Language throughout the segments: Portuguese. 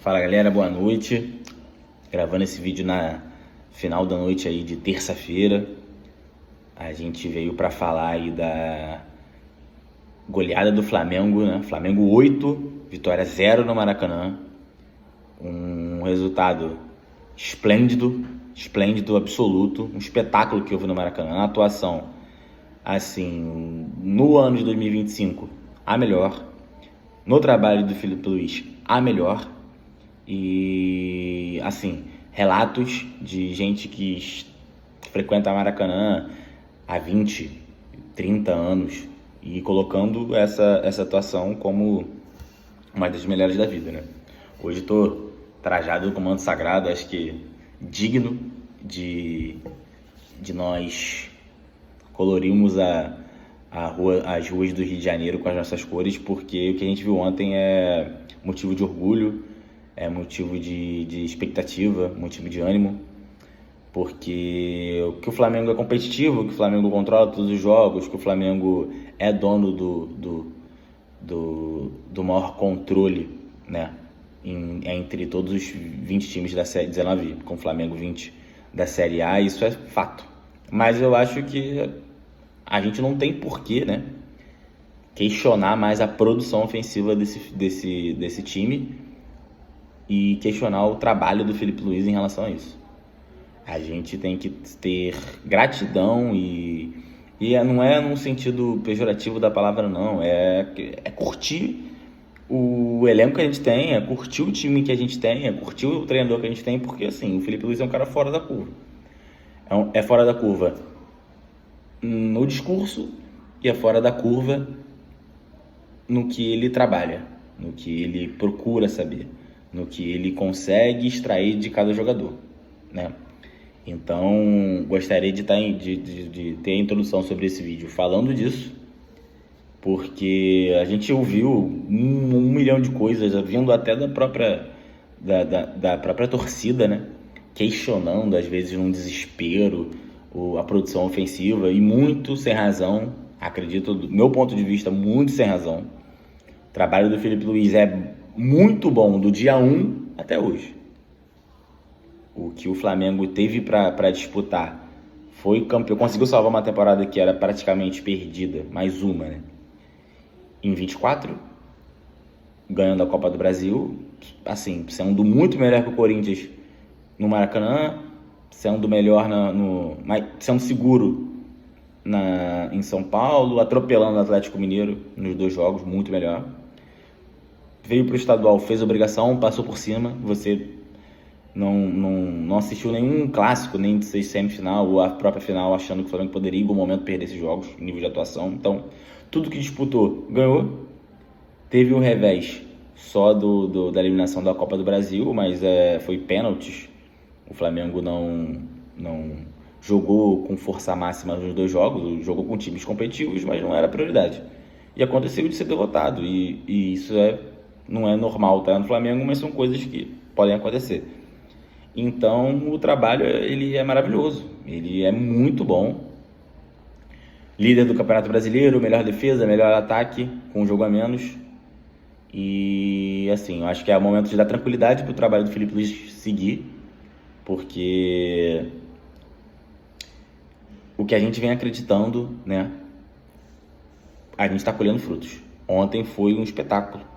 Fala galera, boa noite. Gravando esse vídeo na final da noite aí de terça-feira. A gente veio para falar aí da goleada do Flamengo, né? Flamengo 8, vitória 0 no Maracanã. Um resultado esplêndido absoluto, um espetáculo que houve no Maracanã. Uma atuação, assim, no ano de 2025, a melhor. No trabalho do Filipe Luís, a melhor. E, assim, relatos de gente que frequenta Maracanã há 20, 30 anos e colocando essa atuação como uma das melhores da vida, né? Hoje estou trajado com manto sagrado, acho que digno de nós colorirmos as ruas do Rio de Janeiro com as nossas cores, porque o que a gente viu ontem é motivo de orgulho, é motivo de expectativa, motivo de ânimo, porque que o Flamengo é competitivo, que o Flamengo controla todos os jogos, que o Flamengo é dono do maior controle, né, entre todos os 20 times da Série 19, com o Flamengo 20 da Série A, isso é fato. Mas eu acho que a gente não tem porquê, né, questionar mais a produção ofensiva desse time e questionar o trabalho do Filipe Luís em relação a isso. A gente tem que ter gratidão e não é num sentido pejorativo da palavra, não. É curtir o elenco que a gente tem, é curtir o time que a gente tem, é curtir o treinador que a gente tem, porque assim, o Filipe Luís é um cara fora da curva. É fora da curva no discurso e é fora da curva no que ele trabalha, no que ele procura saber, no que ele consegue extrair de cada jogador, né? Então, gostaria de ter a introdução sobre esse vídeo falando disso, porque a gente ouviu um milhão de coisas, vindo até da própria torcida, né? Questionando, às vezes, num desespero, a produção ofensiva, e muito sem razão, acredito, do meu ponto de vista, muito sem razão. O trabalho do Filipe Luís é muito bom do dia 1 até hoje. O que o Flamengo teve para disputar foi campeão, conseguiu salvar uma temporada que era praticamente perdida, mais uma, né? Em 24, ganhando a Copa do Brasil, assim, sendo muito melhor que o Corinthians no Maracanã, sendo melhor sendo seguro em São Paulo, atropelando o Atlético Mineiro nos 2 jogos, muito melhor. Veio para o estadual, fez obrigação, passou por cima. Você não assistiu nenhum clássico, nem de semifinal ou a própria final, achando que o Flamengo poderia em algum momento perder esses jogos, nível de atuação. Então, tudo que disputou, ganhou. Teve o revés só da eliminação da Copa do Brasil, mas foi pênaltis. O Flamengo não jogou com força máxima nos 2 jogos, jogou com times competitivos, mas não era prioridade. E aconteceu de ser derrotado, e isso não é normal, tá, no Flamengo, mas são coisas que podem acontecer. Então, o trabalho, ele é maravilhoso, ele é muito bom. Líder do Campeonato Brasileiro, melhor defesa, melhor ataque, com um jogo a menos. E, assim, eu acho que é o momento de dar tranquilidade para o trabalho do Filipe Luís seguir, porque o que a gente vem acreditando, né, a gente está colhendo frutos. Ontem foi um espetáculo.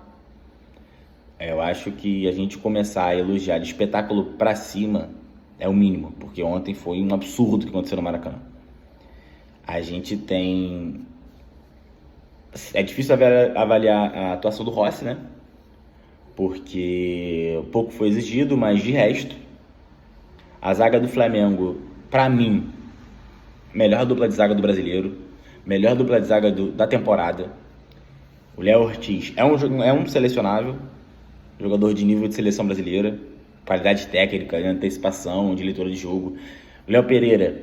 Eu acho que a gente começar a elogiar de espetáculo pra cima é o mínimo, porque ontem foi um absurdo o que aconteceu no Maracanã. A gente tem... É difícil avaliar a atuação do Rossi, né? Porque pouco foi exigido, mas de resto, a zaga do Flamengo, pra mim, melhor dupla de zaga do brasileiro, melhor dupla de zaga da temporada. O Léo Ortiz é um selecionável, jogador de nível de seleção brasileira, qualidade técnica, de antecipação, de leitura de jogo. O Léo Pereira,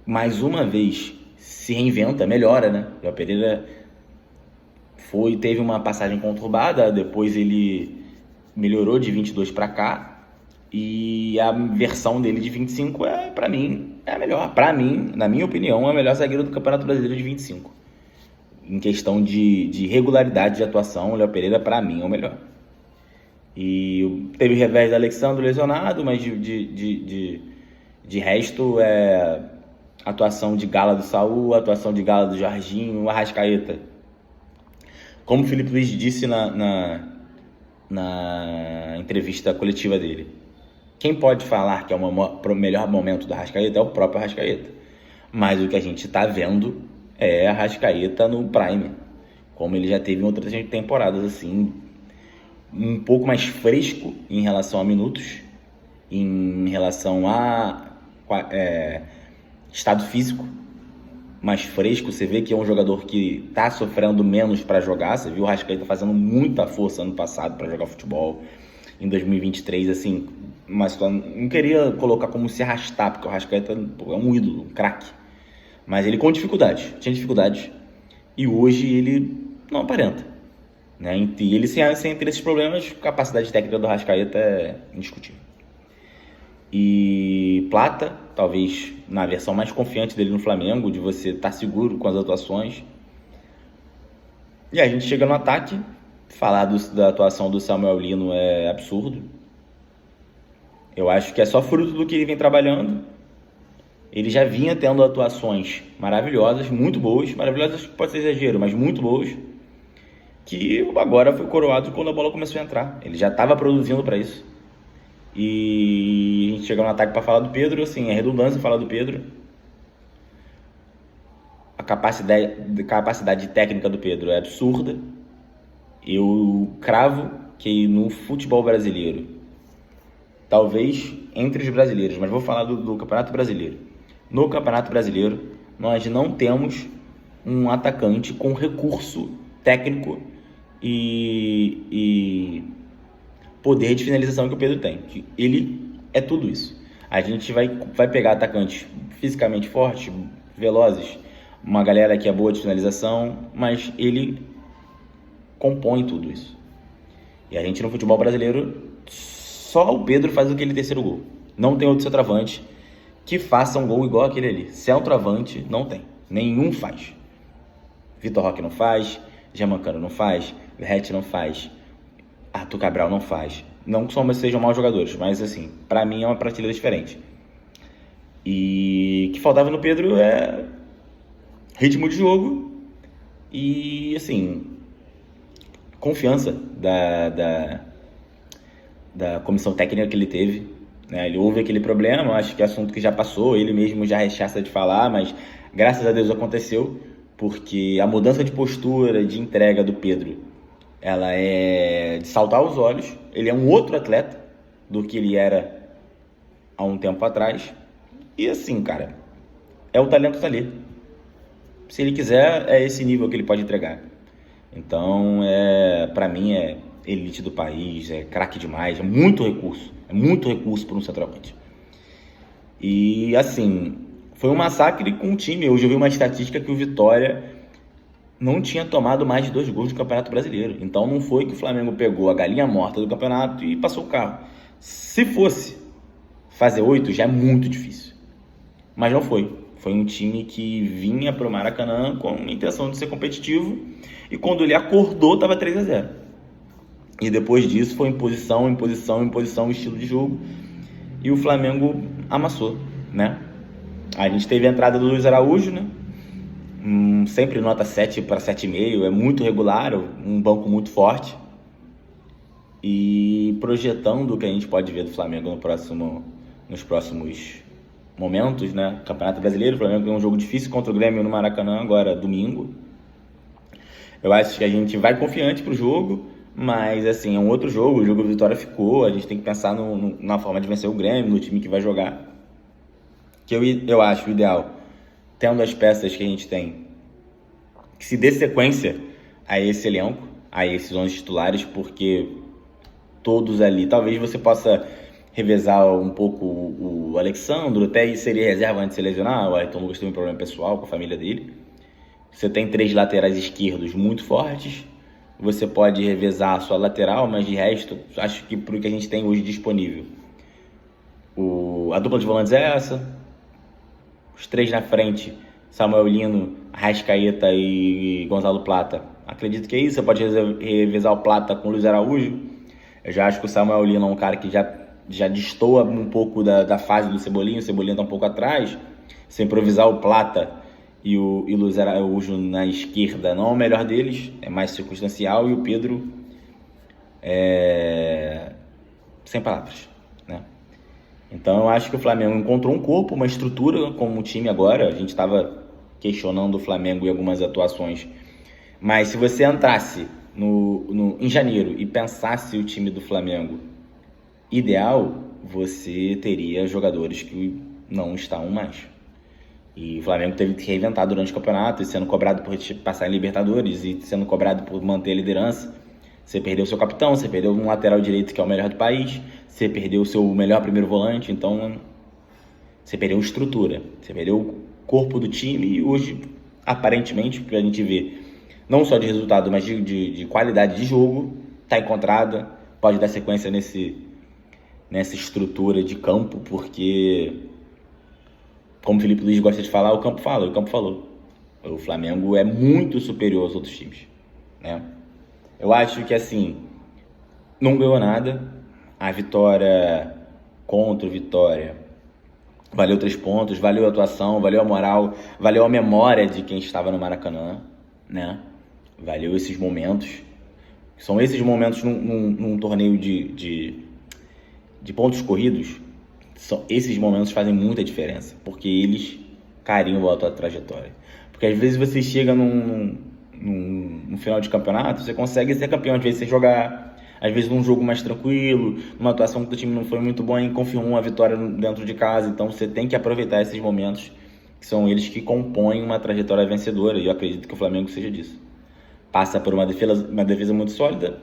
mais uma vez, se reinventa, melhora, né? O Léo Pereira teve uma passagem conturbada, depois ele melhorou de 22 para cá, e a versão dele de 25 pra mim, é a melhor. Pra mim, na minha opinião, é a melhor zagueiro do Campeonato Brasileiro de 25. Em questão de regularidade de atuação, o Léo Pereira, pra mim, é o melhor. E teve o revés do Alexandre lesionado, mas de resto, atuação de gala do Saul, atuação de gala do Jorginho, o Arrascaeta. Como o Filipe Luís disse na entrevista coletiva dele, quem pode falar que é o melhor momento do Arrascaeta é o próprio Arrascaeta. Mas o que a gente está vendo é a Arrascaeta no Prime, como ele já teve em outras temporadas, assim, um pouco mais fresco em relação a minutos, em relação a estado físico, mais fresco. Você vê que é um jogador que está sofrendo menos para jogar. Você viu o Arrascaeta fazendo muita força ano passado para jogar futebol. Em 2023, assim, mas não queria colocar como se arrastar, porque o Arrascaeta é um ídolo, um craque. Mas ele tinha dificuldades, e hoje ele não aparenta, né? E ele sem ter esses problemas, a capacidade técnica do Arrascaeta é indiscutível. E Plata, talvez na versão mais confiante dele no Flamengo, de você estar seguro com as atuações. E a gente chega no ataque. Falar da atuação do Samuel Lino é absurdo. Eu acho que é só fruto do que ele vem trabalhando. Ele já vinha tendo atuações maravilhosas, muito boas. Maravilhosas pode ser exagero, mas muito boas. Que agora foi coroado quando a bola começou a entrar. Ele já estava produzindo para isso. E a gente chega no ataque para falar do Pedro. Assim, é redundância falar do Pedro. A capacidade técnica do Pedro é absurda. Eu cravo que no futebol brasileiro, talvez entre os brasileiros, mas vou falar do Campeonato Brasileiro. No Campeonato Brasileiro, nós não temos um atacante com recurso técnico e poder de finalização que o Pedro tem. Ele é tudo isso. A gente vai pegar atacantes fisicamente fortes, velozes, uma galera que é boa de finalização, mas ele compõe tudo isso. E a gente no futebol brasileiro, só o Pedro faz aquele terceiro gol. Não tem outro centroavante que faça um gol igual aquele ali. Centroavante não tem. Nenhum faz. Vitor Roque não faz, Germancano não faz, Verratti não faz, Arthur Cabral não faz. Não que sejam maus jogadores, mas assim, pra mim é uma prateleira diferente. E o que faltava no Pedro é ritmo de jogo e, assim, confiança da comissão técnica que ele teve, né? Ele houve aquele problema, eu acho que é assunto que já passou, ele mesmo já rechaça de falar, mas graças a Deus aconteceu, porque a mudança de postura, de entrega do Pedro, ela é de saltar aos olhos. Ele é um outro atleta do que ele era há um tempo atrás. E assim, cara, o talento tá ali. Se ele quiser, é esse nível que ele pode entregar. Então, pra mim, é elite do país, é craque demais, é muito recurso para um centroavante. E assim, foi um massacre com o time. Hoje eu vi uma estatística que o Vitória não tinha tomado mais de 2 gols no Campeonato Brasileiro. Então não foi que o Flamengo pegou a galinha morta do campeonato e passou o carro. Se fosse fazer 8, já é muito difícil. Mas não foi. Foi um time que vinha pro Maracanã com a intenção de ser competitivo, e quando ele acordou, estava 3-0. E depois disso foi imposição, estilo de jogo, e o Flamengo amassou, né? A gente teve a entrada do Luiz Araújo, né? Sempre nota 7 para 7,5, é muito regular, um banco muito forte. E projetando o que a gente pode ver do Flamengo nos próximos momentos, né? Campeonato Brasileiro, o Flamengo tem um jogo difícil contra o Grêmio no Maracanã agora, domingo. Eu acho que a gente vai confiante pro jogo, mas assim, é um outro jogo, o jogo do Vitória ficou, a gente tem que pensar na forma de vencer o Grêmio, no time que vai jogar. Que eu acho o ideal, tendo as peças que a gente tem, que se dê sequência a esse elenco, a esses 11 titulares, porque todos ali, talvez você possa revezar um pouco o Alexandre, até seria reserva antes de se lesionar. O Ayrton Lucas teve um problema pessoal com a família dele. Você tem 3 laterais esquerdos muito fortes, você pode revezar a sua lateral, mas de resto, acho que pro que a gente tem hoje disponível, a dupla de volantes é essa, os 3 na frente, Samuel Lino, Arrascaeta e Gonzalo Plata. Acredito que é isso. Você pode revezar o Plata com o Luiz Araújo. Eu já acho que o Samuel Lino é um cara que já destoa um pouco da fase do Cebolinha. O Cebolinha tá um pouco atrás. Se improvisar o Plata e o Luiz Araújo na esquerda não é o melhor deles, é mais circunstancial. E o Pedro sem palavras, né? Então eu acho que o Flamengo encontrou um corpo, uma estrutura como time agora. A gente estava questionando o Flamengo em algumas atuações, mas se você entrasse em janeiro e pensasse o time do Flamengo ideal, você teria jogadores que não estão mais. E o Flamengo teve que reinventar durante o campeonato, e sendo cobrado por passar em Libertadores e sendo cobrado por manter a liderança. Você perdeu seu capitão, você perdeu um lateral direito que é o melhor do país, você perdeu o seu melhor primeiro volante, então você perdeu estrutura, você perdeu o corpo do time. E hoje, aparentemente, que a gente vê, não só de resultado, mas de qualidade de jogo, está encontrada, pode dar sequência nessa estrutura de campo, porque, como o Felipe Luiz gosta de falar, o campo fala, o campo falou. O Flamengo é muito superior aos outros times, né? Eu acho que, assim, não ganhou nada. A vitória contra o Vitória valeu 3 pontos, valeu a atuação, valeu a moral, valeu a memória de quem estava no Maracanã, né? Valeu esses momentos. São esses momentos num torneio de pontos corridos. Esses momentos fazem muita diferença, porque eles carimbam a tua trajetória. Porque às vezes você chega no final de campeonato, você consegue ser campeão, às vezes você jogar, às vezes num jogo mais tranquilo, numa atuação que o time não foi muito boa e confirmou uma vitória dentro de casa. Então você tem que aproveitar esses momentos, que são eles que compõem uma trajetória vencedora, e eu acredito que o Flamengo seja disso. Passa por uma defesa muito sólida,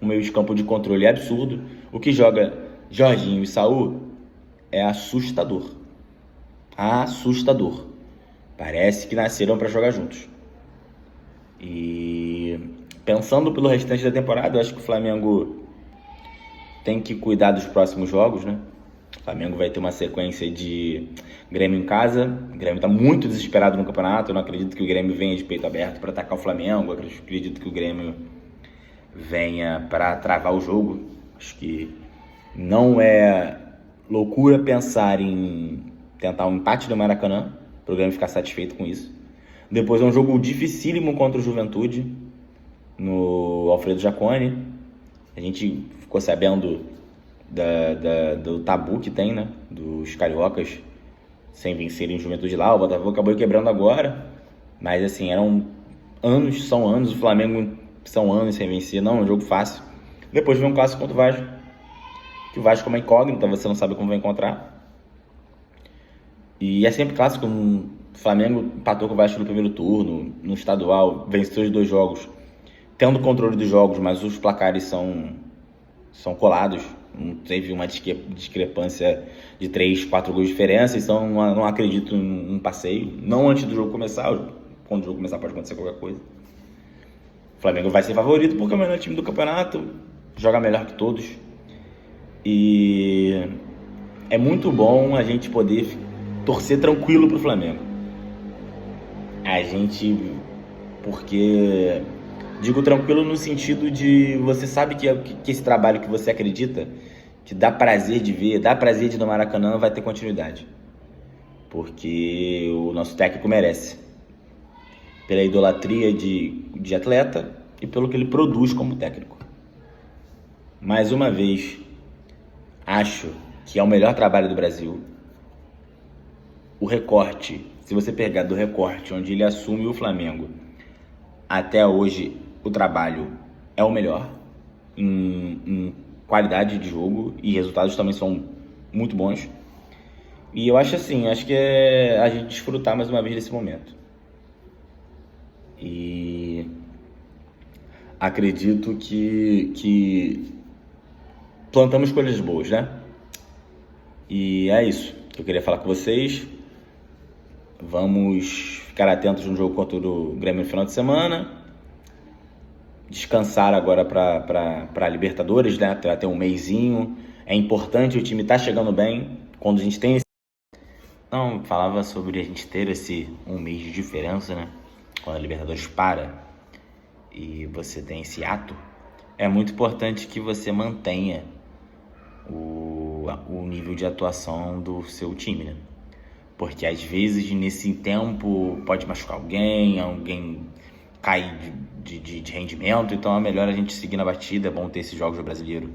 um meio de campo de controle absurdo. O que joga Jorginho e Saúl é assustador. Assustador. Parece que nasceram para jogar juntos. E pensando pelo restante da temporada, eu acho que o Flamengo tem que cuidar dos próximos jogos, né? O Flamengo vai ter uma sequência de Grêmio em casa. O Grêmio está muito desesperado no campeonato. Eu não acredito que o Grêmio venha de peito aberto para atacar o Flamengo. Eu acredito que o Grêmio venha para travar o jogo. Acho que não é loucura pensar em tentar um empate no Maracanã, para o Grêmio ficar satisfeito com isso. Depois é um jogo dificílimo contra o Juventude, no Alfredo Jaconi. A gente ficou sabendo do tabu que tem, né? Dos cariocas sem vencerem o Juventude lá. O Botafogo acabou quebrando agora, mas assim, são anos. O Flamengo são anos sem vencer, não é um jogo fácil. Depois vem um clássico contra o Vasco, que o Vasco é uma incógnita, você não sabe como vai encontrar. E é sempre clássico. O Flamengo empatou com o Vasco no primeiro turno, no estadual, venceu os 2 jogos, tendo controle dos jogos, mas os placares são colados. Não teve uma discrepância de 3, 4 gols de diferença, então não acredito em um passeio. Não antes do jogo começar, quando o jogo começar pode acontecer qualquer coisa. O Flamengo vai ser favorito porque é o melhor time do campeonato, joga melhor que todos. E é muito bom a gente poder torcer tranquilo pro Flamengo. Porque digo tranquilo no sentido de você sabe que esse trabalho que você acredita, que dá prazer de ver, dá prazer de ir no Maracanã, vai ter continuidade. Porque o nosso técnico merece. Pela idolatria de atleta e pelo que ele produz como técnico. Mais uma vez, acho que é o melhor trabalho do Brasil. O recorte, se você pegar do recorte onde ele assume o Flamengo, até hoje o trabalho é o melhor em qualidade de jogo, e resultados também são muito bons. E eu acho assim, acho que é a gente desfrutar mais uma vez desse momento. E acredito que plantamos coisas boas, né? E é isso que eu queria falar com vocês. Vamos ficar atentos no jogo contra o Grêmio no final de semana. Descansar agora para Libertadores, né? Ter um mesinho. É importante, o time tá chegando bem. Quando a gente tem Não, falava sobre a gente ter esse um mês de diferença, né? Quando a Libertadores para e você tem esse ato. é muito importante que você mantenha o nível de atuação do seu time, né? Porque às vezes nesse tempo pode machucar alguém cair de rendimento, então é melhor a gente seguir na batida. É bom ter esses jogos do Brasileiro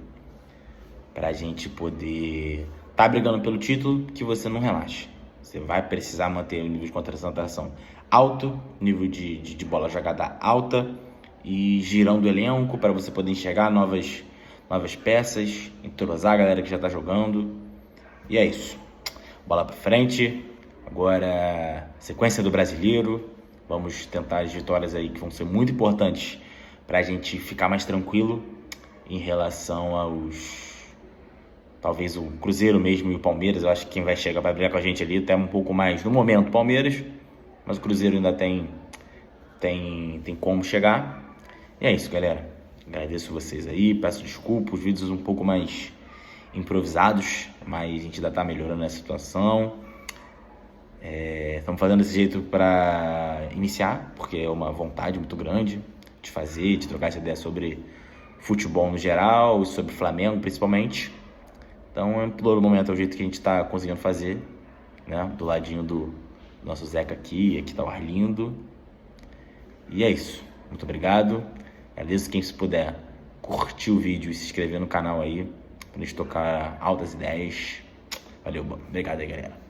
pra gente poder tá brigando pelo título, que você não relaxe. Você vai precisar manter o nível de concentração alto, nível de bola jogada alta e girando o elenco para você poder enxergar novas peças, entrosar a galera que já tá jogando. E é isso. Bola pra frente. Agora, sequência do Brasileiro. Vamos tentar as vitórias aí que vão ser muito importantes pra gente ficar mais tranquilo em relação talvez o Cruzeiro mesmo e o Palmeiras. Eu acho que quem vai chegar vai brigar com a gente ali até um pouco mais no momento, o Palmeiras, mas o Cruzeiro ainda tem como chegar. E é isso, galera. Agradeço vocês aí, peço desculpa, os vídeos um pouco mais improvisados, mas a gente ainda tá melhorando a situação. Estamos fazendo desse jeito para iniciar, porque é uma vontade muito grande de fazer, de trocar essa ideia sobre futebol no geral, sobre Flamengo principalmente. Então, todo momento é o jeito que a gente está conseguindo fazer, né? Do ladinho do nosso Zeca aqui tá o Arlindo. E é isso. Muito obrigado. Agradeço quem se puder curtir o vídeo e se inscrever no canal aí, pra gente tocar altas ideias. Valeu, obrigado aí, galera.